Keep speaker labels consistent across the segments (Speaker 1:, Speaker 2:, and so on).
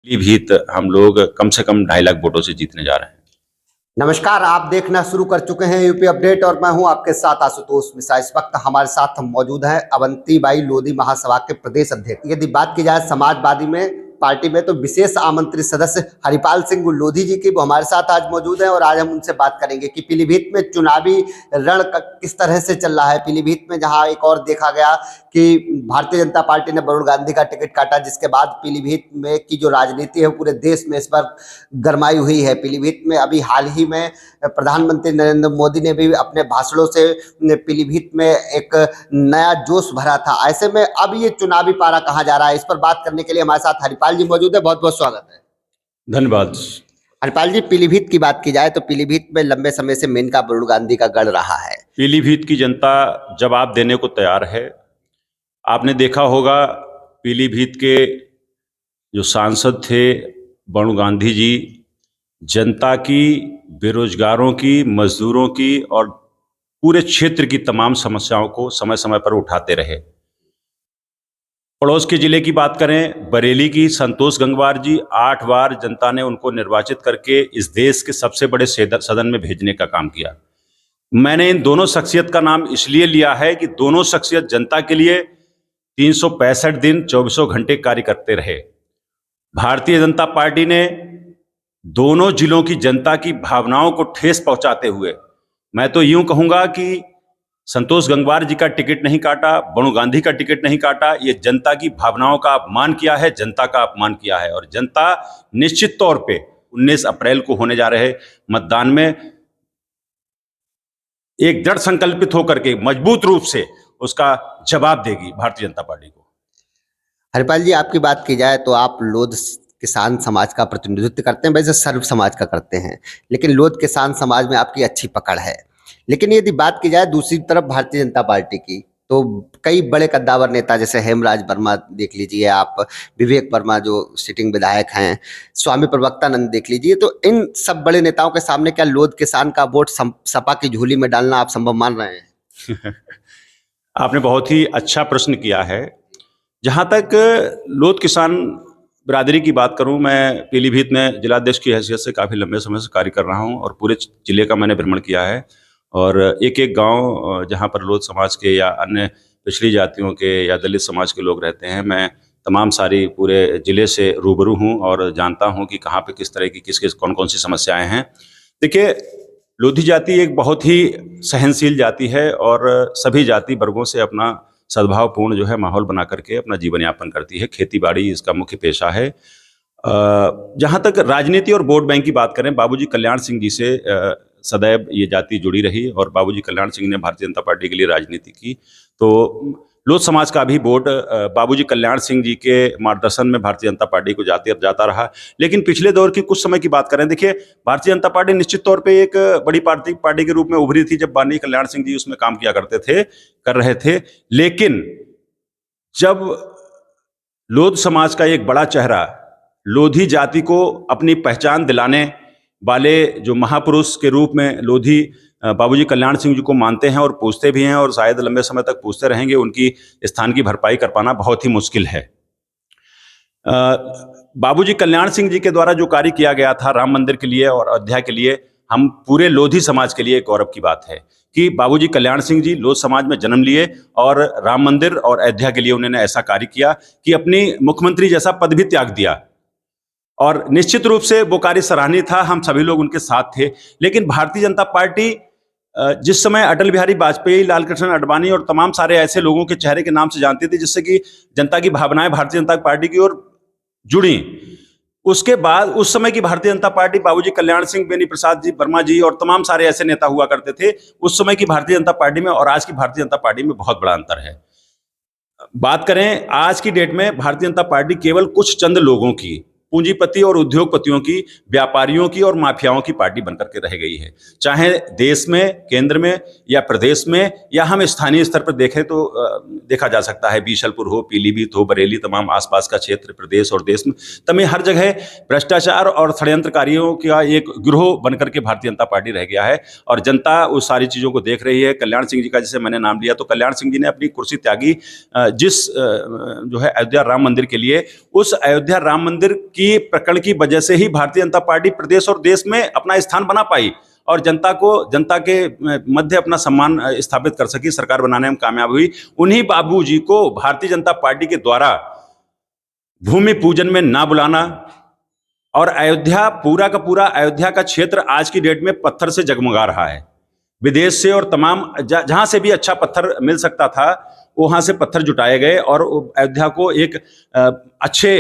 Speaker 1: पीलीभीत हम लोग कम से कम 2.5 लाख वोटों से जीतने जा रहे हैं।
Speaker 2: नमस्कार, आप देखना शुरू कर चुके हैं यूपी अपडेट और मैं हूं आपके साथ आशुतोष मिश्रा। इस वक्त हमारे साथ मौजूद हैं अवंतीबाई लोधी महासभा के प्रदेश अध्यक्ष। यदि बात की जाए समाजवादी में पार्टी में तो विशेष आमंत्रित सदस्य हरिपाल सिंह लोधी जी की वो हमारे साथ आज मौजूद हैं और आज हम उनसे बात करेंगे कि पीलीभीत में चुनावी रण किस तरह से चल रहा है। पीलीभीत में जहां एक और देखा गया कि भारतीय जनता पार्टी ने वरुण गांधी का टिकट काटा, जिसके बाद पीलीभीत में की जो राजनीति है वो पूरे देश में इस पर गरमाई हुई है। पीलीभीत में अभी हाल ही में प्रधानमंत्री नरेंद्र मोदी ने भी अपने भाषणों से पीलीभीत में एक नया जोश भरा था। ऐसे में अब ये चुनावी पारा कहाँ जा रहा है, इस पर बात करने के लिए हमारे साथ हरिपाल जी मौजूद है। बहुत बहुत स्वागत है।
Speaker 1: धन्यवाद।
Speaker 2: हरिपाल जी, पीलीभीत की बात की जाए तो पीलीभीत में लंबे समय से मेनका वरुण गांधी का गढ़ रहा है।
Speaker 1: पीलीभीत की जनता जवाब देने को तैयार है। आपने देखा होगा पीलीभीत के जो सांसद थे वरुण गांधी जी, जनता की, बेरोजगारों की, मजदूरों की और पूरे क्षेत्र की तमाम समस्याओं को समय समय पर उठाते रहे। पड़ोस के जिले की बात करें, बरेली की संतोष गंगवार जी, 8 बार जनता ने उनको निर्वाचित करके इस देश के सबसे बड़े सदन में भेजने का काम किया। मैंने इन दोनों शख्सियत का नाम इसलिए लिया है कि दोनों शख्सियत जनता के लिए 365 दिन 24 घंटे कार्य करते रहे। भारतीय जनता पार्टी ने दोनों जिलों की जनता की भावनाओं को ठेस पहुंचाते हुए, मैं तो यूं कहूंगा कि संतोष गंगवार जी का टिकट नहीं काटा, वरुण गांधी का टिकट नहीं काटा, ये जनता की भावनाओं का अपमान किया है, जनता का अपमान किया है। और जनता निश्चित तौर पे 19 अप्रैल को होने जा रहे मतदान में एक दृढ़ संकल्पित होकर के मजबूत रूप से उसका जवाब देगी भारतीय जनता पार्टी को।
Speaker 2: हरिपाल जी, आपकी बात की जाए तो आप लोध किसान समाज का प्रतिनिधित्व करते हैं, वैसे सर्व समाज का करते हैं, लेकिन लोध किसान समाज में आपकी अच्छी पकड़ है। लेकिन यदि बात की जाए दूसरी तरफ भारतीय जनता पार्टी की, तो कई बड़े कद्दावर नेता जैसे हेमराज वर्मा देख लीजिए आप, विवेक वर्मा जो सिटिंग विधायक हैं, स्वामी प्रवक्तानंद देख लीजिए, तो इन सब बड़े नेताओं के सामने क्या लोध किसान का वोट सपा की झोली में डालना आप संभव मान रहे हैं?
Speaker 1: आपने बहुत ही अच्छा प्रश्न किया है। जहाँ तक लोध किसान बिरादरी की बात करूं, मैं पीलीभीत में जिलाध्यक्ष की हैसियत से काफ़ी लंबे समय से कार्य कर रहा हूं और पूरे जिले का मैंने भ्रमण किया है। और एक एक गांव जहां पर लोध समाज के या अन्य पिछड़ी जातियों के या दलित समाज के लोग रहते हैं, मैं तमाम सारी पूरे ज़िले से रूबरू हूं और जानता हूं कि कहाँ पे किस तरह की किस कौन कौन सी समस्याएं हैं। देखिए, लोधी जाति एक बहुत ही सहनशील जाति है और सभी जाति वर्गों से अपना सद्भावपूर्ण जो है माहौल बना करके अपना जीवन यापन करती है। खेती बाड़ी इसका मुख्य पेशा है। जहाँ तक राजनीति और वोट बैंक की बात करें, बाबूजी कल्याण सिंह जी से सदैव ये जाति जुड़ी रही और बाबूजी कल्याण सिंह ने भारतीय जनता पार्टी के लिए राजनीति की, तो लोध समाज का भी वोट बाबूजी कल्याण सिंह जी के मार्गदर्शन में भारतीय जनता पार्टी को जाता रहा। लेकिन पिछले दौर की कुछ समय की बात करें, देखिए, भारतीय जनता पार्टी निश्चित तौर पे एक बड़ी पार्टी के रूप में उभरी थी जब बाबूजी कल्याण सिंह जी उसमें काम किया कर रहे थे। लेकिन जब लोध समाज का एक बड़ा चेहरा, लोधी जाति को अपनी पहचान दिलाने वाले जो महापुरुष के रूप में लोधी बाबूजी कल्याण सिंह जी को मानते हैं और पूछते भी हैं और शायद लंबे समय तक पूछते रहेंगे, उनकी स्थान की भरपाई कर पाना बहुत ही मुश्किल है। बाबूजी कल्याण सिंह जी के द्वारा जो कार्य किया गया था राम मंदिर के लिए और अयोध्या के लिए, हम पूरे लोधी समाज के लिए गौरव की बात है कि बाबूजी कल्याण सिंह जी लोध समाज में जन्म लिए और राम मंदिर और अयोध्या के लिए उन्होंने ऐसा कार्य किया कि अपनी मुख्यमंत्री जैसा पद भी त्याग दिया और निश्चित रूप से वो कार्य सराहनीय था। हम सभी लोग उनके साथ थे। लेकिन भारतीय जनता पार्टी जिस समय अटल बिहारी वाजपेयी, लालकृष्ण आडवाणी और तमाम सारे ऐसे लोगों के चेहरे के नाम से जानती थी जिससे कि जनता की भावनाएं भारतीय जनता पार्टी की ओर जुड़ी, उसके बाद उस समय की भारतीय जनता पार्टी, बाबूजी कल्याण सिंह, बेनी प्रसाद जी, वर्मा जी और तमाम सारे ऐसे नेता हुआ करते थे, उस समय की भारतीय जनता पार्टी में और आज की भारतीय जनता पार्टी में बहुत बड़ा अंतर है। बात करें आज की डेट में, भारतीय जनता पार्टी केवल कुछ चंद लोगों की, पूंजीपति और उद्योगपतियों की, व्यापारियों की और माफियाओं की पार्टी बनकर के रह गई है। चाहे देश में, केंद्र में या प्रदेश में, या हम स्थानीय स्तर पर देखें तो देखा जा सकता है, बीसलपुर हो, पीलीभीत हो, बरेली, तमाम आसपास का क्षेत्र, प्रदेश और देश में तमाम हर जगह भ्रष्टाचार और षड्यंत्रकारियों का एक गिरोह बनकर के भारतीय जनता पार्टी रह गया है और जनता उस सारी चीज़ों को देख रही है। कल्याण सिंह जी का जैसे मैंने नाम लिया, तो कल्याण सिंह जी ने अपनी कुर्सी त्यागी जिस जो है अयोध्या राम मंदिर के लिए, उस अयोध्या राम मंदिर की प्रकरण की वजह से ही भारतीय जनता पार्टी प्रदेश और देश में अपना स्थान बना पाई और जनता के मध्य अपना सम्मान स्थापित कर सकी, सरकार बनाने में कामयाब हुई। उन्हीं बाबूजी को भारतीय जनता पार्टी के द्वारा भूमि पूजन में ना बुलाना और अयोध्या, पूरा का पूरा अयोध्या का क्षेत्र आज की डेट में पत्थर से जगमगा रहा है। विदेश से और तमाम जहां से भी अच्छा पत्थर मिल सकता था वहां से पत्थर जुटाए गए और अयोध्या को एक अच्छे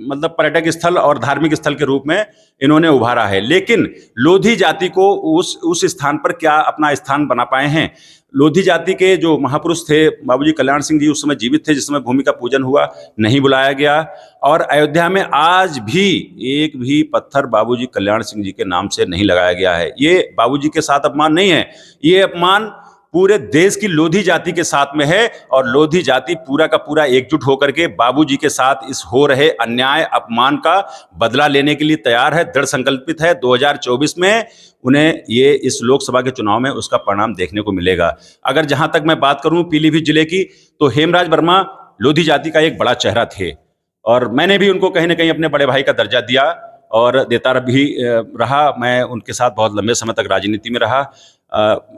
Speaker 1: मतलब पर्यटक स्थल और धार्मिक स्थल के रूप में इन्होंने उभारा है। लेकिन लोधी जाति को उस स्थान पर क्या अपना स्थान बना पाए हैं? लोधी जाति के जो महापुरुष थे बाबूजी कल्याण सिंह जी उस समय जीवित थे जिस समय भूमि का पूजन हुआ, नहीं बुलाया गया और अयोध्या में आज भी एक भी पत्थर बाबूजी कल्याण सिंह जी के नाम से नहीं लगाया गया है। ये बाबूजी के साथ अपमान नहीं है, ये अपमान पूरे देश की लोधी जाति के साथ में है और लोधी जाति पूरा का पूरा एकजुट होकर के बाबूजी के साथ इस हो रहे अन्याय अपमान का बदला लेने के लिए तैयार है, दृढ़ संकल्पित है। 2024 में उन्हें ये इस लोकसभा के चुनाव में उसका परिणाम देखने को मिलेगा। अगर जहां तक मैं बात करूं पीलीभीत जिले की, तो हेमराज वर्मा लोधी जाति का एक बड़ा चेहरा थे और मैंने भी उनको कहीं ना कहीं अपने बड़े भाई का दर्जा दिया और देता भी रहा। मैं उनके साथ बहुत लंबे समय तक राजनीति में रहा।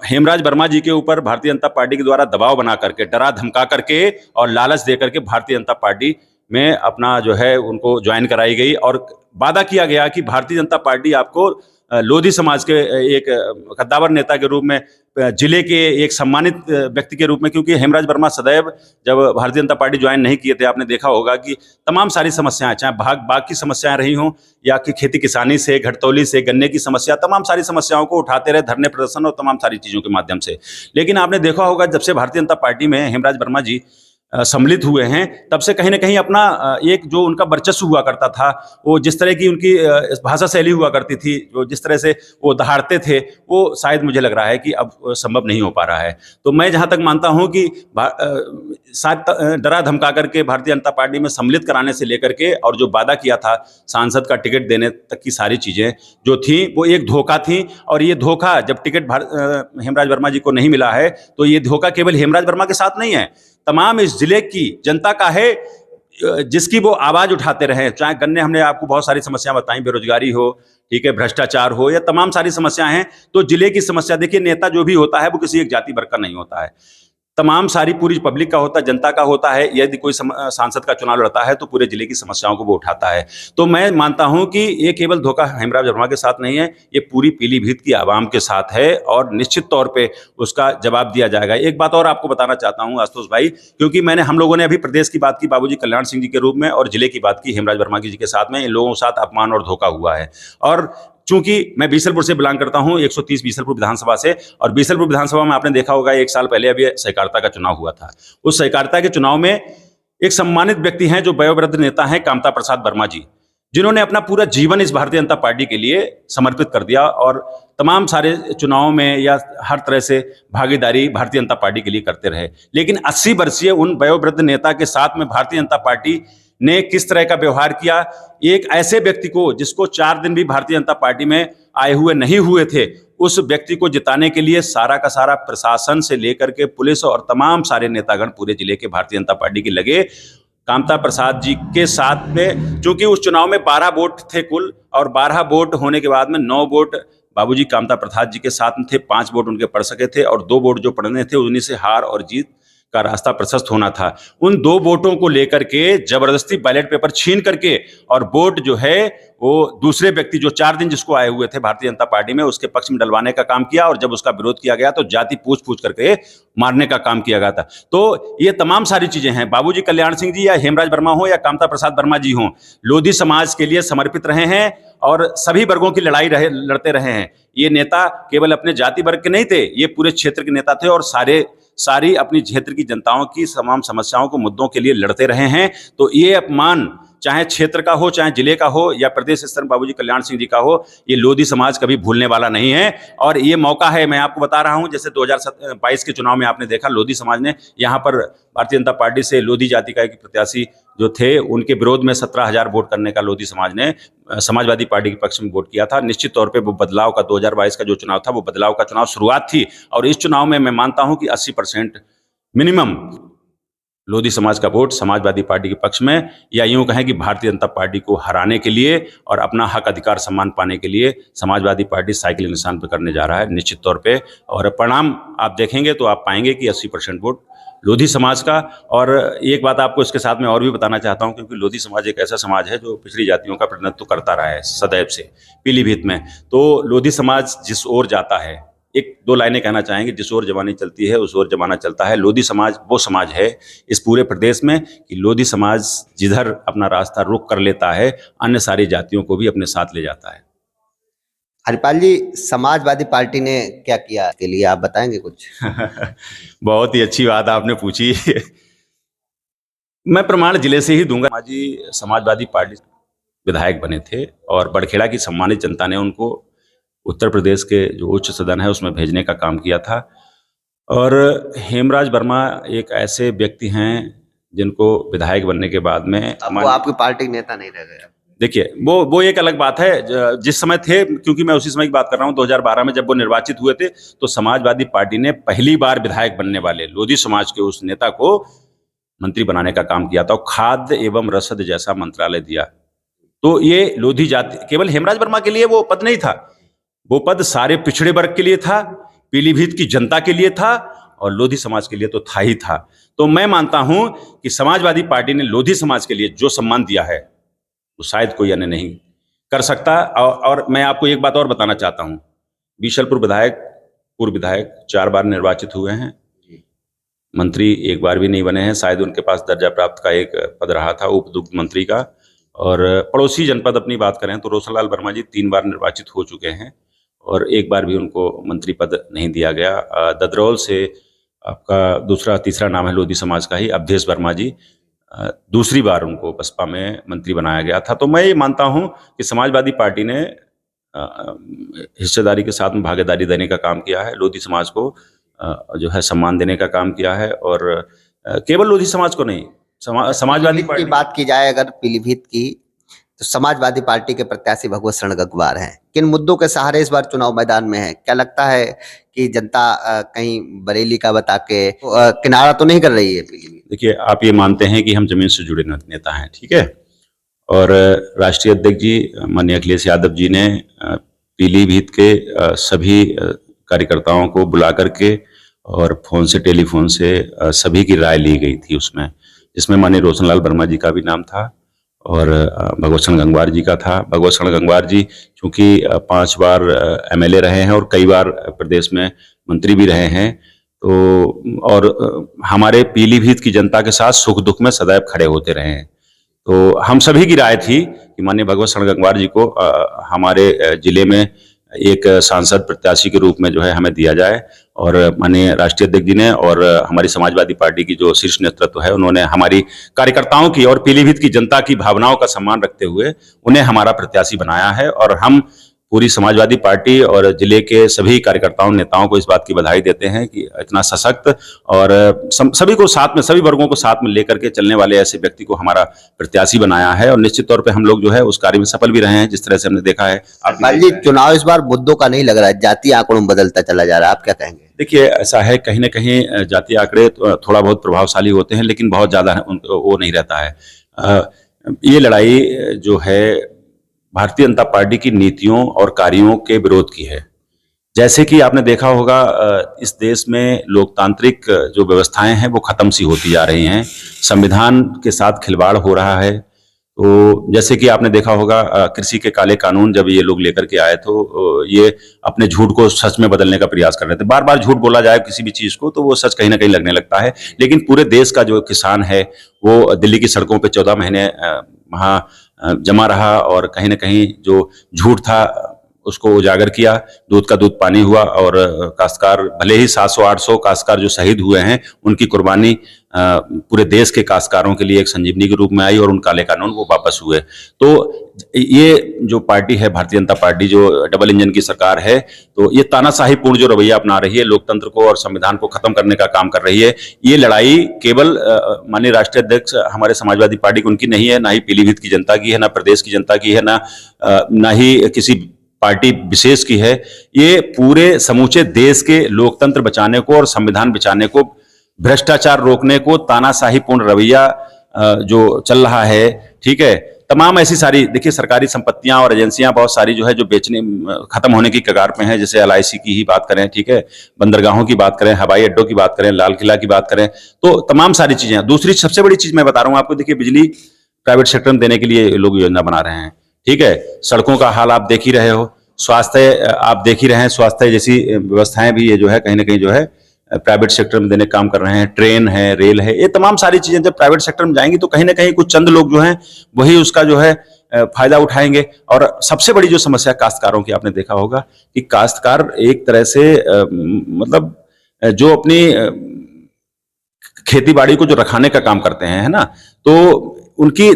Speaker 1: हेमराज वर्मा जी के ऊपर भारतीय जनता पार्टी के द्वारा दबाव बना करके, डरा धमका करके और लालच दे करके भारतीय जनता पार्टी में अपना जो है उनको ज्वाइन कराई गई और वादा किया गया कि भारतीय जनता पार्टी आपको लोधी समाज के एक कद्दावर नेता के रूप में, जिले के एक सम्मानित व्यक्ति के रूप में, क्योंकि हेमराज वर्मा सदैव जब भारतीय जनता पार्टी ज्वाइन नहीं किए थे आपने देखा होगा कि तमाम सारी समस्याएं, चाहे बाग की समस्याएं रही हों या कि खेती किसानी से, घटतौली से, गन्ने की समस्या, तमाम सारी समस्याओं को उठाते रहे, धरने प्रदर्शन और तमाम सारी चीज़ों के माध्यम से। लेकिन आपने देखा होगा जब से भारतीय जनता पार्टी में हेमराज वर्मा जी सम्मिलित हुए हैं तब से कहीं ना कहीं अपना एक जो उनका वर्चस्व हुआ करता था, वो जिस तरह की उनकी भाषा शैली हुआ करती थी, जो जिस तरह से वो दहाड़ते थे, वो शायद मुझे लग रहा है कि अब संभव नहीं हो पा रहा है। तो मैं जहां तक मानता हूं कि डरा धमका करके भारतीय जनता पार्टी में सम्मिलित कराने से लेकर के और जो वादा किया था सांसद का टिकट देने तक की सारी चीज़ें जो थी वो एक धोखा थी। और ये धोखा जब टिकट हेमराज वर्मा जी को नहीं मिला है तो ये धोखा केवल हेमराज वर्मा के साथ नहीं है, तमाम इस जिले की जनता का है जिसकी वो आवाज उठाते रहे। चाहे गन्ने, हमने आपको बहुत सारी समस्याएं बताई, बेरोजगारी हो, ठीक है, भ्रष्टाचार हो, या तमाम सारी समस्याएं हैं। तो जिले की समस्या देखिए, नेता जो भी होता है वो किसी एक जाति वर्ग का नहीं होता है, तमाम सारी पूरी पब्लिक का होता है, जनता का होता है। यदि कोई सांसद का चुनाव लड़ता है तो पूरे जिले की समस्याओं को वो उठाता है। तो मैं मानता हूं कि ये केवल धोखा हेमराज वर्मा के साथ नहीं है, ये पूरी पीलीभीत की आवाम के साथ है और निश्चित तौर पे उसका जवाब दिया जाएगा। एक बात और आपको बताना चाहता हूं आशुतोष भाई, क्योंकि हम लोगों ने अभी प्रदेश की बात की बाबूजी कल्याण सिंह जी के रूप में और जिले की बात की हेमराज वर्मा जी के साथ में, इन लोगों के साथ अपमान और धोखा हुआ है। और चूंकि मैं बीसलपुर से बिलोंग करता हूं, 130 बीसलपुर विधानसभा से, और बीसलपुर विधानसभा में आपने देखा होगा 1 साल पहले अभी सहकारिता का चुनाव हुआ था। उस सहकारिता के चुनाव में एक सम्मानित व्यक्ति हैं जो वयोवृद्ध नेता हैं कामता प्रसाद वर्मा जी, जिन्होंने अपना पूरा जीवन इस भारतीय जनता पार्टी के लिए समर्पित कर दिया और तमाम सारे चुनावों में या हर तरह से भागीदारी भारतीय जनता पार्टी के लिए करते रहे। लेकिन 80 वर्षीय उन वयोवृद्ध नेता के साथ में भारतीय जनता पार्टी ने किस तरह का व्यवहार किया, एक ऐसे व्यक्ति को जिसको 4 दिन भी भारतीय जनता पार्टी में आए हुए नहीं हुए थे, उस व्यक्ति को जिताने के लिए सारा का सारा प्रशासन से लेकर के पुलिस और तमाम सारे नेतागण पूरे जिले के भारतीय जनता पार्टी के लगे कामता प्रसाद जी के साथ में। चूंकि उस चुनाव में 12 वोट थे कुल, और 12 वोट होने के बाद में 9 वोट बाबूजी कामता प्रसाद जी के साथ में थे, 5 वोट उनके पड़ सके थे और 2 वोट जो पड़ने थे उन्हीं से हार और जीत का रास्ता प्रशस्त होना था। उन 2 वोटों को लेकर के जबरदस्ती बैलेट पेपर छीन करके और वोट जो है वो दूसरे व्यक्ति जो 4 दिन जिसको आए हुए थे भारतीय जनता पार्टी में उसके पक्ष में डलवाने का काम किया, और जब उसका विरोध किया गया तो जाति पूछ करके मारने का काम किया गया था। तो ये तमाम सारी चीजें हैं, बाबूजी कल्याण सिंह जी या हेमराज वर्मा हो या कामता प्रसाद वर्मा जी हो, लोधी समाज के लिए समर्पित रहे हैं और सभी वर्गों की लड़ाई लड़ते रहे हैं। ये नेता केवल अपने जाति वर्ग के नहीं थे, ये पूरे क्षेत्र के नेता थे और सारी अपनी क्षेत्र की जनताओं की तमाम समस्याओं को, मुद्दों के लिए लड़ते रहे हैं। तो ये अपमान चाहे क्षेत्र का हो, चाहे जिले का हो या प्रदेश स्तर में बाबूजी कल्याण सिंह जी का हो, ये लोधी समाज कभी भूलने वाला नहीं है। और ये मौका है, मैं आपको बता रहा हूं, जैसे 2022 के चुनाव में आपने देखा लोधी समाज ने यहाँ पर भारतीय जनता पार्टी से लोधी जाति का एक प्रत्याशी जो थे उनके विरोध में 17,000 वोट करने का लोधी समाज ने समाजवादी पार्टी के पक्ष में वोट किया था। निश्चित तौर पे वो बदलाव का 2022 का जो चुनाव था वो बदलाव का चुनाव शुरुआत थी, और इस चुनाव में मैं मानता हूं कि 80% मिनिमम लोधी समाज का वोट समाजवादी पार्टी के पक्ष में, या यूं कहें कि भारतीय जनता पार्टी को हराने के लिए और अपना हक अधिकार सम्मान पाने के लिए समाजवादी पार्टी साइकिल निशान पर करने जा रहा है निश्चित तौर पे। और परिणाम आप देखेंगे तो आप पाएंगे कि 80% वोट लोधी समाज का। और एक बात आपको इसके साथ में और भी बताना चाहता हूं, क्योंकि लोधी समाज एक ऐसा समाज है जो पिछड़ी जातियों का प्रतिनिधित्व करता रहा है सदैव से पीलीभीत में। तो लोधी समाज जिस ओर जाता है, एक दो लाइनें कहना चाहेंगे, जिस ओर जवानी चलती है उस ओर जमाना चलता है। लोधी समाज वो समाज है इस पूरे प्रदेश में कि लोधी समाज जिधर अपना रास्ता रुक कर लेता है, अन्य सारी जातियों को भी अपने साथ ले जाता है।
Speaker 2: हरिपाल जी, समाजवादी पार्टी ने क्या किया के लिए आप बताएंगे कुछ?
Speaker 1: बहुत ही अच्छी बात आपने पूछी। मैं प्रमाण जिले से ही दूंगा। जी समाजवादी पार्टी विधायक बने थे और बड़खेड़ा की सम्मानित जनता ने उनको उत्तर प्रदेश के जो उच्च सदन है उसमें भेजने का काम किया था। और हेमराज वर्मा एक ऐसे व्यक्ति हैं जिनको विधायक बनने के बाद में
Speaker 2: वो आपकी पार्टी नेता नहीं रह गए।
Speaker 1: देखिए वो एक अलग बात है। जिस समय थे, क्योंकि मैं उसी समय की बात कर रहा हूँ, 2012 में जब वो निर्वाचित हुए थे तो समाजवादी पार्टी ने पहली बार विधायक बनने वाले लोधी समाज के उस नेता को मंत्री बनाने का काम किया था और खाद्य एवं रसद जैसा मंत्रालय दिया। तो ये लोधी जाति, केवल हेमराज वर्मा के लिए वो पद नहीं था, वो पद सारे पिछड़े वर्ग के लिए था, पीलीभीत की जनता के लिए था और लोधी समाज के लिए तो था ही था। तो मैं मानता हूं कि समाजवादी पार्टी ने लोधी समाज के लिए जो सम्मान दिया है वो शायद कोई अन्य नहीं कर सकता। और मैं आपको एक बात और बताना चाहता हूं, बीशलपुर विधायक, पूर्व विधायक 4 बार निर्वाचित हुए हैं, मंत्री एक बार भी नहीं बने हैं। शायद उनके पास दर्जा प्राप्त का एक पद रहा था, उपदुग्ध मंत्री का। और पड़ोसी जनपद अपनी बात करें तो रोशनलाल वर्मा जी 3 बार निर्वाचित हो चुके हैं और एक बार भी उनको मंत्री पद नहीं दिया गया। ददरौल से आपका दूसरा तीसरा नाम है लोधी समाज का ही, अवधेश वर्मा जी, दूसरी बार उनको बसपा में मंत्री बनाया गया था। तो मैं ये मानता हूं कि समाजवादी पार्टी ने हिस्सेदारी के साथ में भागीदारी देने का काम किया है, लोधी समाज को जो है सम्मान देने का काम किया है। और केवल लोधी समाज को नहीं, समाजवादी पार्टी
Speaker 2: की बात की जाए अगर पीलीभीत की, तो समाजवादी पार्टी के प्रत्याशी भगवत शरण गंगवार हैं। किन मुद्दों के सहारे इस बार चुनाव मैदान में है? क्या लगता है कि जनता कहीं बरेली का बता के किनारा तो नहीं कर रही है पीलीभीत?
Speaker 1: देखिए, आप ये मानते हैं कि हम जमीन से जुड़े नेता हैं, ठीक है, और राष्ट्रीय अध्यक्ष जी माननीय अखिलेश यादव जी ने पीलीभीत के सभी कार्यकर्ताओं को बुला करके और फोन से, टेलीफोन से सभी की राय ली गई थी उसमें, जिसमें माननीय रोशनलाल वर्मा जी का भी नाम था और भगवत शरण गंगवार जी का था। भगवत शरण गंगवार जी चूंकि 5 बार एमएलए रहे हैं और कई बार प्रदेश में मंत्री भी रहे हैं, तो और हमारे पीलीभीत की जनता के साथ सुख दुख में सदैव खड़े होते रहे हैं। तो हम सभी की राय थी कि माननीय भगवत शरण गंगवार जी को हमारे जिले में एक सांसद प्रत्याशी के रूप में जो है हमें दिया जाए। और माननीय राष्ट्रीय अध्यक्ष जी ने और हमारी समाजवादी पार्टी की जो शीर्ष नेतृत्व है उन्होंने हमारी कार्यकर्ताओं की और पीलीभीत की जनता की भावनाओं का सम्मान रखते हुए उन्हें हमारा प्रत्याशी बनाया है। और हम पूरी समाजवादी पार्टी और जिले के सभी कार्यकर्ताओं नेताओं को इस बात की बधाई देते हैं कि इतना सशक्त और सभी को साथ में, सभी वर्गों को साथ में लेकर के चलने वाले ऐसे व्यक्ति को हमारा प्रत्याशी बनाया है। और निश्चित तौर पे हम लोग जो है उस कार्य में सफल भी रहे हैं, जिस तरह से हमने देखा है।
Speaker 2: जी, चुनाव इस बार मुद्दों का नहीं लग रहा है, जातीय आंकड़ों में बदलता चला जा रहा है, आप क्या कहेंगे?
Speaker 1: देखिए, ऐसा है, कहीं ना कहीं जातीय आंकड़े थोड़ा बहुत प्रभावशाली होते हैं, लेकिन बहुत ज्यादा वो नहीं रहता है। ये लड़ाई जो है भारतीय जनता पार्टी की नीतियों और कार्यों के विरोध की है। जैसे कि आपने देखा होगा, इस देश में लोकतांत्रिक जो व्यवस्थाएं हैं वो खत्म सी होती जा रही हैं, संविधान के साथ खिलवाड़ हो रहा है। तो जैसे कि आपने देखा होगा, कृषि के काले कानून जब ये लोग लेकर के आए तो ये अपने झूठ को सच में बदलने का प्रयास कर रहे थे। बार बार झूठ बोला जाए किसी भी चीज को तो वो सच कहीं ना कहीं लगने लगता है। लेकिन पूरे देश का जो किसान है वो दिल्ली की सड़कों पे 14 महीने वहाँ जमा रहा और कहीं ना कहीं जो झूठ था उसको उजागर किया, दूध का दूध पानी हुआ। और काश्तकार, भले ही 700-800 काश्तकार जो शहीद हुए हैं, उनकी कुर्बानी पूरे देश के काश्तकारों के लिए एक संजीवनी के रूप में आई और उन काले कानून वो वापस हुए। तो ये जो पार्टी है भारतीय जनता पार्टी, जो डबल इंजन की सरकार है, तो ये तानाशाही पूर्ण जो रवैया अपना रही है, लोकतंत्र को और संविधान को खत्म करने का काम कर रही है। ये लड़ाई केवल माननीय राष्ट्रीय अध्यक्ष हमारे समाजवादी पार्टी की उनकी नहीं है, ना ही पीलीभीत की जनता की है, ना प्रदेश की जनता की है, ना ही किसी पार्टी विशेष की है। ये पूरे समूचे देश के लोकतंत्र बचाने को और संविधान भ्रष्टाचार रोकने को तानाशाहीपूर्ण रवैया जो चल रहा है, ठीक है, तमाम ऐसी सारी देखिए सरकारी संपत्तियां और एजेंसियां बहुत सारी जो है जो बेचने खत्म होने की कगार पे हैं, जैसे LIC की ही बात करें, ठीक है, बंदरगाहों की बात करें, हवाई अड्डों की बात करें, लाल किला की बात करें, तो तमाम सारी चीजें। दूसरी सबसे बड़ी चीज मैं बता रहा हूं आपको, देखिए बिजली प्राइवेट सेक्टर में देने के लिए लोग योजना बना रहे हैं, ठीक है, सड़कों का हाल आप देख ही रहे हो, स्वास्थ्य आप देख ही रहे हैं, स्वास्थ्य जैसी व्यवस्थाएं भी ये जो है कहीं ना कहीं जो है प्राइवेट सेक्टर में देने का काम कर रहे हैं, ट्रेन है, रेल है, ये तमाम सारी चीजें जब प्राइवेट सेक्टर में जाएंगी तो कहीं ना कहीं कुछ चंद लोग जो हैं वही उसका जो है फायदा उठाएंगे। और सबसे बड़ी जो समस्या काश्तकारों की आपने देखा होगा कि काश्तकार एक तरह से मतलब जो अपनी खेती बाड़ी को जो रखाने का काम करते हैं, है ना, तो उनकी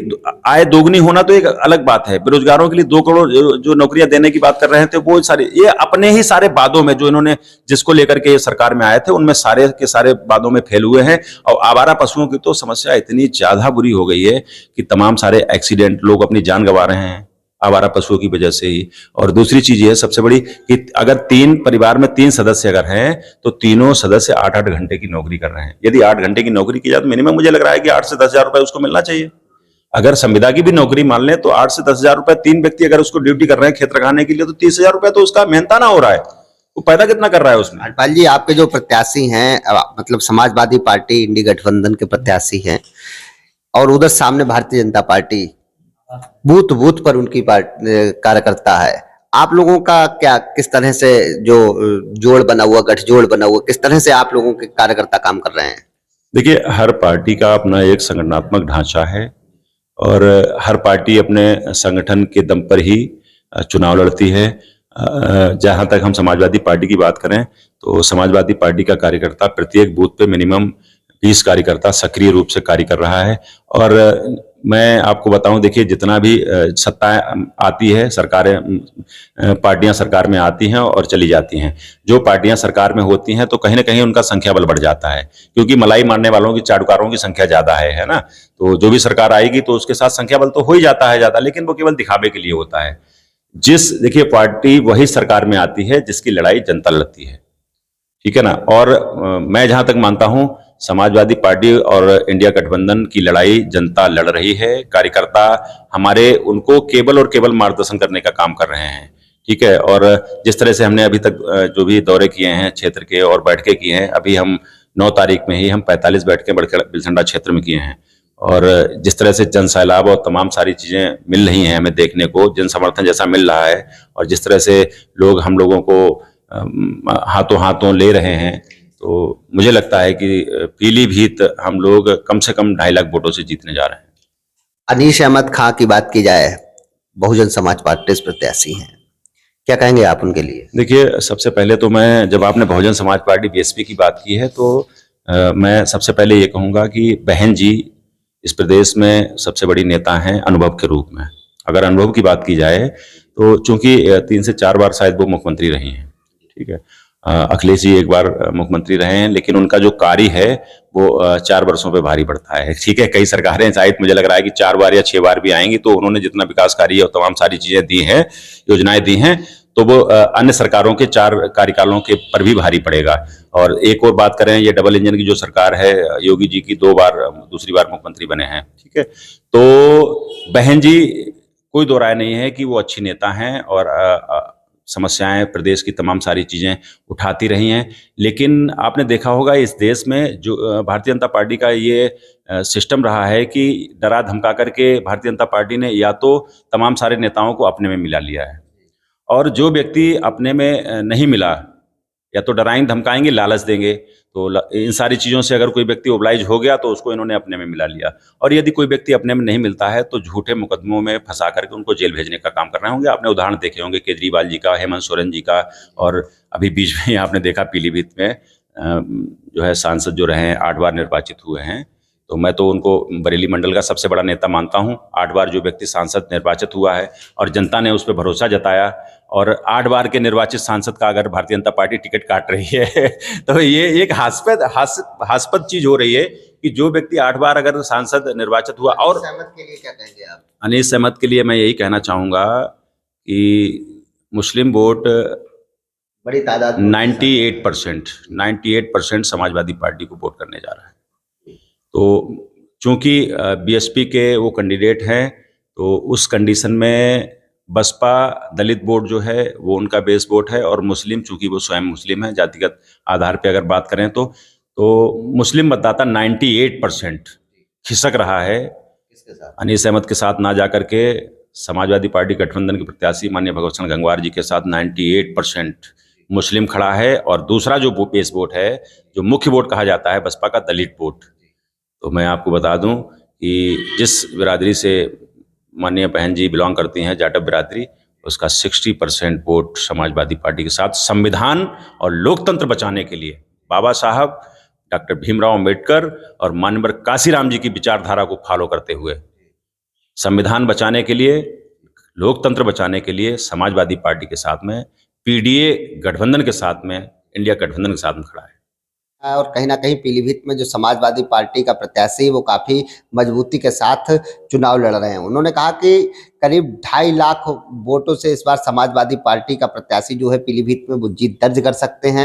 Speaker 1: आय दोगुनी होना तो एक अलग बात है। बेरोजगारों के लिए 2 करोड़ जो नौकरियां देने की बात कर रहे थे, वो सारे ये अपने ही सारे वादों में जो इन्होंने जिसको लेकर के ये सरकार में आए थे उनमें सारे के सारे वादों में फेल हुए हैं। और आवारा पशुओं की तो समस्या इतनी ज्यादा बुरी हो गई है कि तमाम सारे एक्सीडेंट, लोग अपनी जान गंवा रहे हैं आवारा पशुओं की वजह से ही। और दूसरी चीज ये सबसे बड़ी कि अगर 3 परिवार में 3 सदस्य अगर हैं तो तीनों सदस्य 8-8 घंटे की नौकरी कर रहे हैं। यदि 8 घंटे की नौकरी की जाए तो मिनिमम मुझे लग रहा है कि 8 से 10 हजार रुपए उसको मिलना चाहिए। अगर संविदा की भी नौकरी मान लें तो 8 से 10 हजार रुपए 3 व्यक्ति अगर उसको ड्यूटी कर रहे हैं खेत रखाने के लिए, तो 30 हजार रुपए तो उसका मेहनताना हो रहा है, वो पैदा कितना कर रहा है उसमें।
Speaker 2: हरपाल जी, आपके जो प्रत्याशी हैं मतलब समाजवादी पार्टी इंडी गठबंधन के प्रत्याशी हैं, और उधर सामने Bharatiya Janata party, booth booth पर उनकी कार्यकर्ता है, आप लोगों का क्या किस तरह से जो जोड़ बना हुआ, गठजोड़ बना हुआ, किस तरह से आप लोगों के कार्यकर्ता काम कर रहे हैं?
Speaker 1: देखिए, हर पार्टी का अपना एक संगठनात्मक ढांचा है और हर पार्टी अपने संगठन के दम पर ही चुनाव लड़ती है। जहां तक हम समाजवादी पार्टी की बात करें तो समाजवादी पार्टी का कार्यकर्ता प्रत्येक बूथ पे मिनिमम 20 कार्यकर्ता सक्रिय रूप से कार्य कर रहा है। और मैं आपको बताऊं, देखिए जितना भी सत्ता आती है, सरकारें पार्टियां सरकार में आती हैं और चली जाती हैं। जो पार्टियां सरकार में होती हैं तो कहीं ना कहीं उनका संख्या बल बढ़ जाता है, क्योंकि मलाई मारने वालों की, चाटुकारों की संख्या ज्यादा है ना। तो जो भी सरकार आएगी तो उसके साथ संख्या बल तो हो ही जाता है ज्यादा, लेकिन वो केवल दिखावे के लिए होता है। देखिए पार्टी वही सरकार में आती है जिसकी लड़ाई जनता लड़ती है, ठीक है ना। और मैं जहां तक मानता हूं समाजवादी पार्टी और इंडिया गठबंधन की लड़ाई जनता लड़ रही है। कार्यकर्ता हमारे उनको केवल और केवल मार्गदर्शन करने का काम कर रहे हैं, ठीक है। और जिस तरह से हमने अभी तक जो भी दौरे किए हैं क्षेत्र के और बैठकें की हैं, अभी हम 9 तारीख में ही हम 45 बैठकें बिलसंडा क्षेत्र में किए हैं। और जिस तरह से जन सैलाब और तमाम सारी चीजें मिल रही हैं हमें देखने को, जन समर्थन जैसा मिल रहा है, और जिस तरह से लोग हम लोगों को हाथों हाथों ले रहे हैं, तो मुझे लगता है कि पीलीभीत हम लोग कम से कम 2.5 लाख वोटों से जीतने जा रहे हैं।
Speaker 2: अनीश अहमद खां की बात की जाए, बहुजन समाज पार्टी से प्रत्याशी हैं, क्या कहेंगे आप उनके लिए?
Speaker 1: देखिए, सबसे पहले तो मैं, जब आपने बहुजन समाज पार्टी BSP की बात की है, तो मैं सबसे पहले ये कहूँगा कि बहन जी इस प्रदेश में सबसे बड़ी नेता हैं अनुभव के रूप में। अगर अनुभव की बात की जाए तो चूंकि 3 से 4 बार शायद वो मुख्यमंत्री रही हैं, ठीक है। अखिलेश जी 1 बार मुख्यमंत्री रहे हैं, लेकिन उनका जो कार्य है वो 4 वर्षों पे भारी पड़ता है, ठीक है। कई सरकारें शायद मुझे लग रहा है कि 4 बार या 6 बार भी आएंगी, तो उन्होंने जितना विकास कार्य और तमाम सारी चीजें दी हैं, योजनाएं दी हैं, तो वो अन्य सरकारों के 4 कार्यकालों के पर भी भारी पड़ेगा। और एक और बात करें, ये डबल इंजन की जो सरकार है, योगी जी की 2 बार, दूसरी बार मुख्यमंत्री बने हैं, ठीक है। तो बहन जी कोई दो राय नहीं है कि वो अच्छी नेता हैं और समस्याएं, प्रदेश की तमाम सारी चीजें उठाती रही हैं। लेकिन आपने देखा होगा इस देश में जो भारतीय जनता पार्टी का ये सिस्टम रहा है कि डरा धमका करके भारतीय जनता पार्टी ने या तो तमाम सारे नेताओं को अपने में मिला लिया है, और जो व्यक्ति अपने में नहीं मिला, या तो डराएंगे, धमकाएंगे, लालच देंगे, तो इन सारी चीज़ों से अगर कोई व्यक्ति ओबलाइज हो गया तो उसको इन्होंने अपने में मिला लिया। और यदि कोई व्यक्ति अपने में नहीं मिलता है तो झूठे मुकदमों में फंसा करके उनको जेल भेजने का काम कर रहे होंगे। आपने उदाहरण देखे होंगे केजरीवाल जी का, हेमंत सोरेन जी का, और अभी बीच में आपने देखा पीलीभीत में जो है सांसद जो रहे हैं 8 बार निर्वाचित हुए हैं, तो मैं तो उनको बरेली मंडल का सबसे बड़ा नेता मानता हूं। 8 बार जो व्यक्ति सांसद निर्वाचित हुआ है और जनता ने उस पर भरोसा जताया, और 8 बार के निर्वाचित सांसद का अगर भारतीय जनता पार्टी टिकट काट रही है तो ये एक हास्यास्पद चीज हो रही है कि जो व्यक्ति 8 बार अगर सांसद निर्वाचित हुआ। और
Speaker 2: सहमत के लिए क्या कहेंगे आप?
Speaker 1: अनीस अहमद के लिए मैं यही कहना चाहूँगा कि मुस्लिम वोट
Speaker 2: बड़ी तादाद
Speaker 1: 98% समाजवादी पार्टी को वोट करने जा रहा है। तो चूंकि बीएसपी के वो कैंडिडेट हैं, तो उस कंडीशन में बसपा दलित वोट जो है वो उनका बेस वोट है, और मुस्लिम, चूंकि वो स्वयं मुस्लिम है, जातिगत आधार पे अगर बात करें तो मुस्लिम मतदाता 98% खिसक रहा है
Speaker 2: किसके साथ?
Speaker 1: अनीस अहमद के साथ ना जाकर के समाजवादी पार्टी गठबंधन के प्रत्याशी माननीय भगवत सिंह गंगवार जी के साथ 98% मुस्लिम खड़ा है। और दूसरा जो बेस वोट है, जो मुख्य वोट कहा जाता है बसपा का, दलित वोट, तो मैं आपको बता दूं कि जिस बिरादरी से माननीय बहन जी बिलोंग करती हैं, जाटव बिरादरी, उसका 60% वोट समाजवादी पार्टी के साथ संविधान और लोकतंत्र बचाने के लिए बाबा साहब डॉक्टर भीमराव अंबेडकर और माननीय काशीराम जी की विचारधारा को फॉलो करते हुए संविधान बचाने के लिए, लोकतंत्र बचाने के लिए समाजवादी पार्टी के साथ में, पीडीए गठबंधन के साथ में, इंडिया गठबंधन के साथ में खड़ा है।
Speaker 2: और कहीं ना कहीं पीलीभीत में जो समाजवादी पार्टी का प्रत्याशी वो काफी मजबूती के साथ चुनाव लड़ रहे हैं। उन्होंने कहा कि करीब 2.5 लाख वोटों से इस बार समाजवादी पार्टी का प्रत्याशी जो है पीलीभीत में वो जीत दर्ज कर सकते हैं।